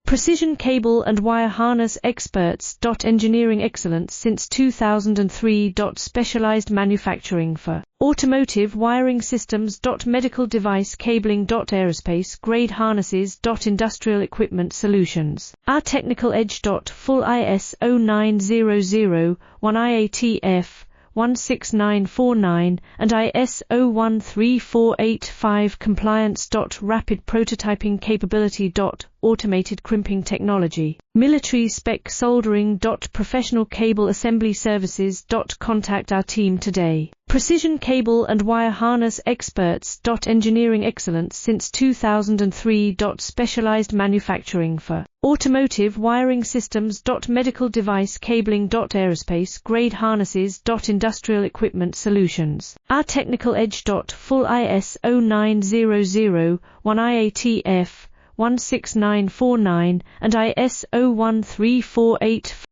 Precision cable and wire harness experts. Engineering excellence since 2003. Specialized manufacturing for automotive wiring systems. Medical device cabling. Aerospace grade harnesses. Industrial equipment solutions. Our technical edge. Full ISO 9001 IATF 16949 and ISO 13485 compliance. Rapid prototyping capability. Automated crimping technology. Military spec soldering. Professional cable assembly services. Contact our team today. Precision cable and wire harness experts. Engineering excellence since 2003. Specialized manufacturing for automotive wiring systems. Medical device cabling. Aerospace grade harnesses. Industrial equipment solutions. Our technical edge. Full ISO 9001 IATF 16949 and ISO 13485